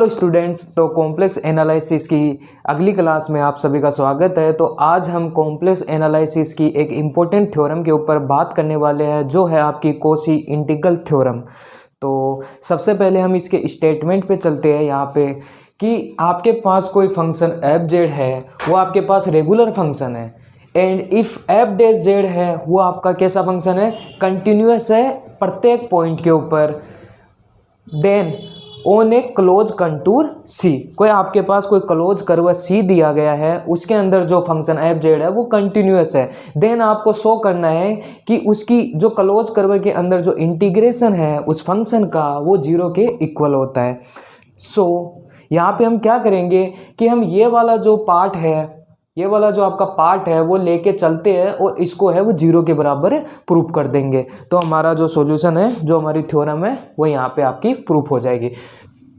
Hello students, तो complex analysis की अगली क्लास में आप सभी का स्वागत है। तो आज हम कॉम्प्लेक्स एनालिसिस की एक इम्पोर्टेंट थ्योरम के ऊपर बात करने वाले हैं, जो है आपकी कॉची इंटीग्रल थ्योरम। तो सबसे पहले हम इसके स्टेटमेंट पे चलते हैं यहाँ पे कि आपके पास कोई फंक्शन एफ जेड है, वो आपके पास रेगुलर फंक्शन है, and if F dash Z है वो आपका कैसा फंक्शन है, कंटिन्यूस है प्रत्येक पॉइंट के ऊपर, then on a close contour c. कोई आपके पास कोई क्लोज कर्व सी दिया गया है, उसके अंदर जो फंक्शन एफ जेड है वो कंटिन्यूस है। देन आपको शो करना है कि उसकी जो क्लोज कर्व के अंदर जो इंटीग्रेशन है उस फंक्शन का वो जीरो के इक्वल होता है। सो यहाँ पे हम क्या करेंगे कि हम ये वाला जो पार्ट है, ये वाला जो आपका पार्ट है वो लेके चलते हैं और इसको है वो जीरो के बराबर प्रूफ कर देंगे। तो हमारा जो सॉल्यूशन है, जो हमारी थ्योरम है, वो यहाँ पे आपकी प्रूफ हो जाएगी।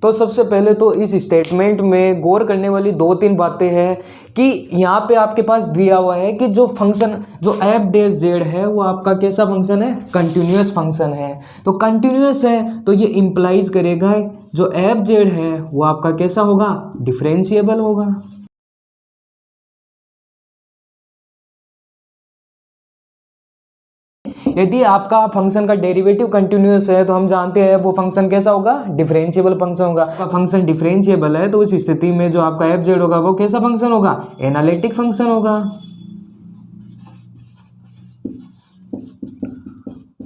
तो सबसे पहले तो इस स्टेटमेंट में गौर करने वाली दो तीन बातें हैं कि यहाँ पे आपके पास दिया हुआ है कि जो फंक्शन जो एफ डैश जेड है वो आपका कैसा फंक्शन है, कंटिन्यूस फंक्शन है। तो कंटिन्यूस है तो ये इम्प्लाइज करेगा जो एफ जेड है वो आपका कैसा होगा, डिफरेंशिएबल होगा। यदि आपका फंक्शन का डेरिवेटिव कंटिन्यूस है तो हम जानते हैं वो फंक्शन कैसा होगा, डिफरेंशिएबल फंक्शन होगा। आपका फंक्शन डिफरेंशिएबल है तो उस स्थिति में जो आपका एफ जेड होगा वो कैसा फंक्शन होगा, एनालिटिक फंक्शन होगा।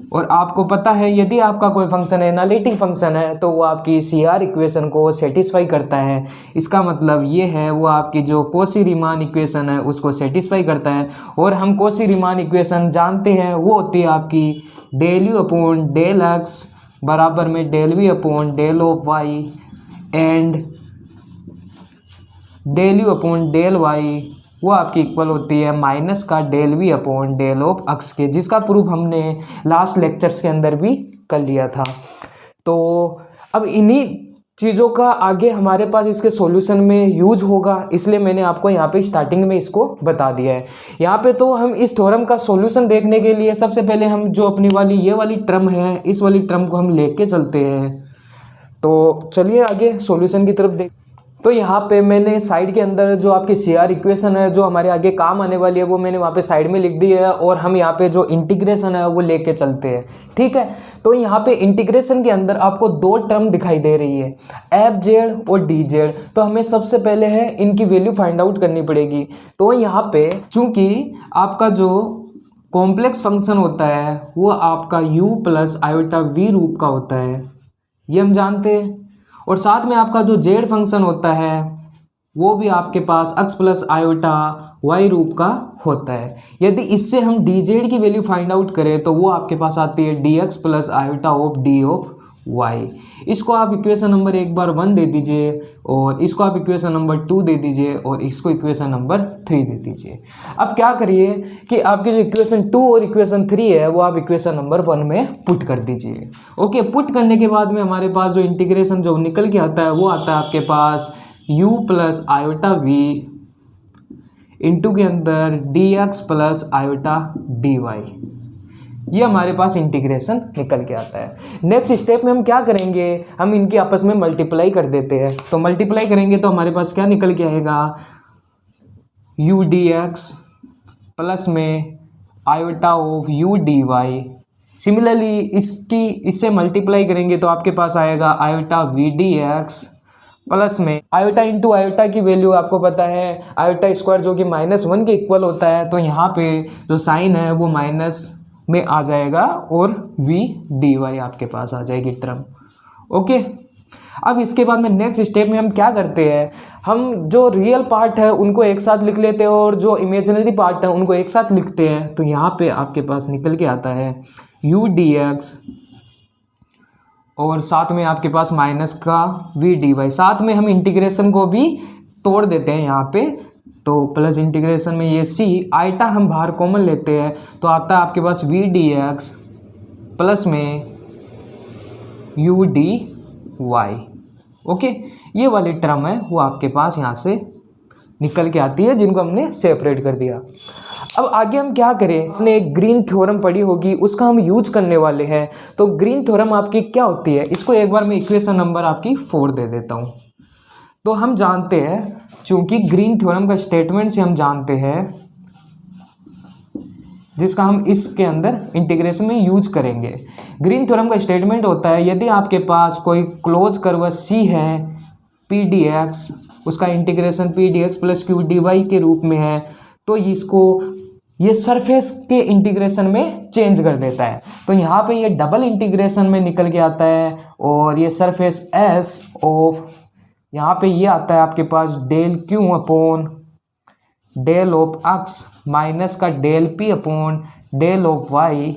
और आपको पता है यदि आपका कोई फंक्शन एनालिटिक फंक्शन है तो वो आपकी सीआर इक्वेशन को सेटिस्फाई करता है। इसका मतलब ये है वो आपकी जो कॉची रीमान इक्वेशन है उसको सेटिस्फाई करता है। और हम कॉची रीमान इक्वेशन जानते हैं, वो होती है आपकी del u upon del x बराबर में del v upon del of y and del u upon del y वो आपकी इक्वल होती है माइनस का del v upon del of x के, जिसका प्रूफ हमने लास्ट लेक्चर्स के अंदर भी कर लिया था। तो अब इन्हीं चीज़ों का आगे हमारे पास इसके सॉल्यूशन में यूज होगा, इसलिए मैंने आपको यहाँ पे स्टार्टिंग में इसको बता दिया है। यहाँ पे तो हम इस थ्योरम का सॉल्यूशन देखने के लिए सबसे पहले हम जो अपनी वाली ये वाली टर्म है, इस वाली टर्म को हम लेके चलते हैं। तो चलिए आगे सॉल्यूशन की तरफ देख। तो यहाँ पे मैंने साइड के अंदर जो आपकी सीआर इक्वेशन है जो हमारे आगे काम आने वाली है वो मैंने वहाँ पे साइड में लिख दी है, और हम यहाँ पे जो इंटीग्रेशन है वो लेके चलते हैं। ठीक है, तो यहाँ पे इंटीग्रेशन के अंदर आपको दो टर्म दिखाई दे रही है, एफ जेड और डी जेड। तो हमें सबसे पहले है इनकी वैल्यू फाइंड आउट करनी पड़ेगी। तो यहाँ पे चूँकि आपका जो कॉम्प्लेक्स फंक्शन होता है वो आपका u प्लस आयोटा वी रूप का होता है, ये हम जानते हैं। और साथ में आपका जो जेड फंक्शन होता है वो भी आपके पास x प्लस आयोटा वाई रूप का होता है। यदि इससे हम डी जेड की वैल्यू फाइंड आउट करें तो वो आपके पास आती है d x plus iota of d of y. इसको आप इक्वेशन नंबर एक बार 1 दे दीजिए, और इसको आप इक्वेशन नंबर 2 दे दीजिए, और इसको इक्वेशन नंबर 3 दे दीजिए। अब क्या करिए कि आपकी जो इक्वेशन 2 और इक्वेशन 3 है वो आप इक्वेशन नंबर 1 में पुट कर दीजिए। ओके, पुट करने के बाद में हमारे पास जो इंटीग्रेशन जो निकल के आता है वो आता है आपके पास u plus iota v into के अंदर d x plus iota d y. ये हमारे पास इंटीग्रेशन निकल के आता है। नेक्स्ट स्टेप में हम क्या करेंगे, हम इनकी आपस में मल्टीप्लाई कर देते हैं। तो मल्टीप्लाई करेंगे तो हमारे पास क्या निकल के आएगा, यू डी एक्स प्लस में iota of u d y. Similarly इससे मल्टीप्लाई करेंगे तो आपके पास आएगा iota v d x plus में आयोटा इंटू आयोटा की वैल्यू आपको पता है आयोटा स्क्वायर जो कि -1 के इक्वल होता है। तो यहाँ पे जो साइन है वो माइनस में आ जाएगा और वी डी वाई आपके पास आ जाएगी टर्म। ओके, अब इसके बाद में नेक्स्ट स्टेप में हम क्या करते हैं, हम जो रियल पार्ट है उनको एक साथ लिख लेते हैं और जो इमेजिनरी पार्ट है उनको एक साथ लिखते हैं। तो यहाँ पे आपके पास निकल के आता है यू डी एक्स और साथ में आपके पास माइनस का वी डी वाई। साथ में हम इंटीग्रेशन को भी तोड़ देते हैं यहाँ पे, तो प्लस इंटीग्रेशन में ये सी आइटा हम बाहर कॉमन लेते हैं तो आता है आपके पास वी डी एक्स प्लस में यू डी वाई। ओके, ये वाली टर्म है वो आपके पास यहाँ से निकल के आती है, जिनको हमने सेपरेट कर दिया। अब आगे हम क्या करें, आपने एक ग्रीन थ्योरम पढ़ी होगी, उसका हम यूज करने वाले हैं। तो ग्रीन थ्योरम आपकी क्या होती है, इसको एक बार मैं इक्वेशन नंबर आपकी 4 दे देता हूँ। तो हम जानते हैं, चूंकि ग्रीन थ्योरम का स्टेटमेंट से हम जानते हैं, जिसका हम इसके अंदर इंटीग्रेशन में यूज करेंगे। ग्रीन थ्योरम का स्टेटमेंट होता है, यदि आपके पास कोई क्लोज कर्व सी है पी डी एक्स, उसका integration P d x plus Q d y के रूप में है, तो इसको ये सरफेस के इंटीग्रेशन में चेंज कर देता है। तो यहाँ पे ये डबल इंटीग्रेशन में निकल के आता है, और ये सरफेस एस ऑफ, यहाँ पे ये आता है आपके पास del q upon del of x minus का del p upon del of y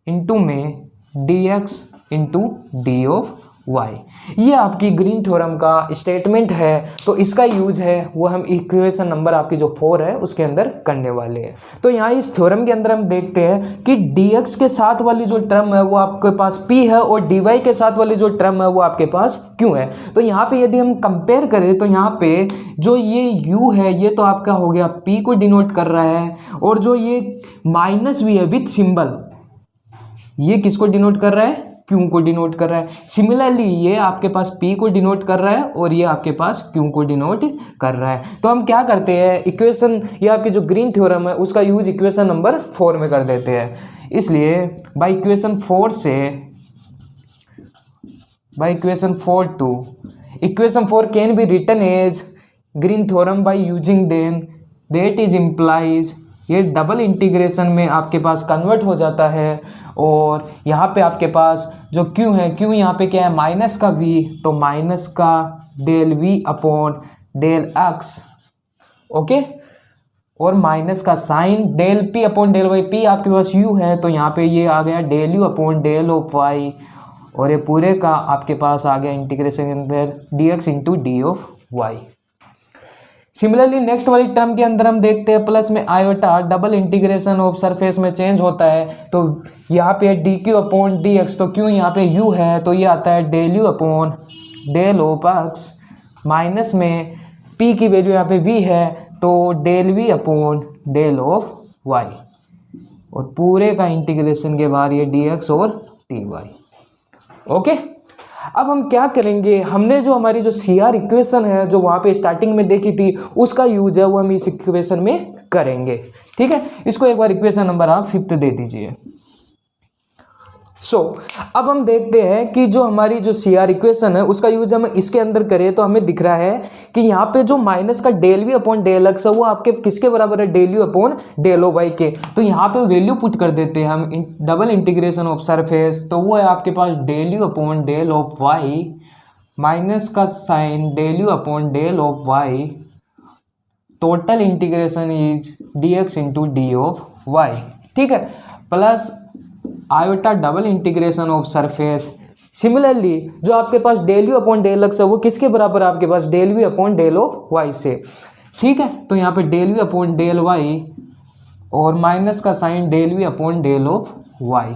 into में d x into d of y. ये आपकी ग्रीन थ्योरम का स्टेटमेंट है। तो इसका यूज है वो हम इक्वेशन नंबर आपकी जो 4 है उसके अंदर करने वाले हैं। तो यहाँ इस थ्योरम के अंदर हम देखते हैं कि dx के साथ वाली जो टर्म है वो आपके पास p है, और dy के साथ वाली जो टर्म है वो आपके पास q है। तो यहाँ पे यदि हम कंपेयर करें तो यहाँ पे जो ये u है ये तो आपका हो गया p को डिनोट कर रहा है, और जो ये माइनस v है विथ सिंबल, ये किसको डिनोट कर रहा है, क्यू को डिनोट कर रहा है। सिमिलरली ये आपके पास P को डिनोट कर रहा है, और ये आपके पास Q को डिनोट कर रहा है। तो हम क्या करते हैं, इक्वेशन, ये आपकी जो ग्रीन थ्योरम है उसका यूज इक्वेशन नंबर 4 में कर देते हैं। इसलिए by equation 4 to equation 4 can be written as Green theorem by using then that is implies, ये डबल इंटीग्रेशन में आपके पास कन्वर्ट हो जाता है, और यहाँ पे आपके पास जो Q है, Q यहाँ पे क्या है, माइनस का V, तो माइनस का del V upon del x, okay, और माइनस का sign del P upon del Y, P आपके पास U है तो यहाँ पे ये आ गया del U upon del of Y, और ये पूरे का आपके पास आ गया इंटीग्रेशन के अंदर dx into d of y. Similarly next वाली टर्म के अंदर हम देखते हैं प्लस में iota double integration of surface में चेंज होता है, तो यहाँ पे d q upon d x, तो क्यों यहाँ पे u है तो ये आता है del u upon del of x, minus में p की वैल्यू यहाँ पे v है तो del v upon del of y, और पूरे का इंटीग्रेशन के बाद ये dx और dy, ओके। अब हम क्या करेंगे, हमने जो हमारी जो CR इक्वेशन है जो वहाँ पे स्टार्टिंग में देखी थी उसका यूज है वो हम इस इक्वेशन में करेंगे, ठीक है। इसको एक बार इक्वेशन नंबर आप 5 दे दीजिए। अब हम देखते हैं कि जो हमारी जो CR इक्वेशन है उसका यूज हम इसके अंदर करें तो हमें दिख रहा है कि यहाँ पे जो माइनस का del v upon del x है वो आपके किसके बराबर है, del u upon del of y के। तो यहाँ पे वैल्यू पुट कर देते हैं हम डबल इंटीग्रेशन ऑफ सरफेस, तो वो है आपके पास del u upon del of y minus का sign del u upon del of y, total integration is d x into d of y, ठीक है, plus iota double integration of surface. Similarly जो आपके पास del u upon del x है वो किसके बराबर है, आपके पास del v upon del of y से, ठीक है। तो यहाँ पे del v upon del Y और माइनस का sign del v upon del of y,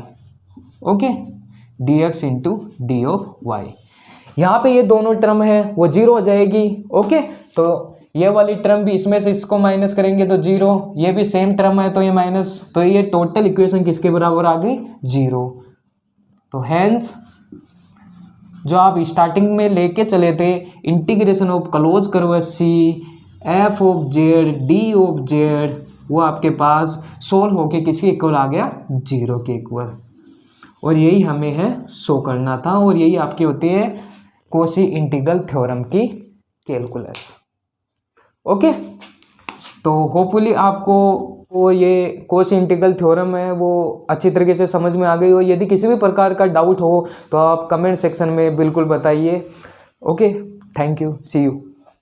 okay, d x into d of y. यहाँ पे ये दोनों टर्म है वो जीरो हो जाएगी, ओके। तो ये वाली टर्म भी इसमें से इसको माइनस करेंगे तो जीरो, ये भी सेम टर्म है तो ये माइनस, तो ये टोटल इक्वेशन किसके बराबर आ गई, जीरो। तो हैंस जो आप स्टार्टिंग में लेके चले थे integration of close curve C f of z d of z, वो आपके पास सोल्व होके किसके इक्वल आ गया, जीरो के इक्वल, और यही हमें है शो करना था, और यही आपकी होती है कोशी इंटीग्रल थ्योरम की कैलकुलस, ओके। तो होपफुली आपको वो ये कोशी इंटीग्रल थ्योरम है वो अच्छी तरीके से समझ में आ गई हो। यदि किसी भी प्रकार का डाउट हो तो आप कमेंट सेक्शन में बिल्कुल बताइए, okay. Thank you, see you.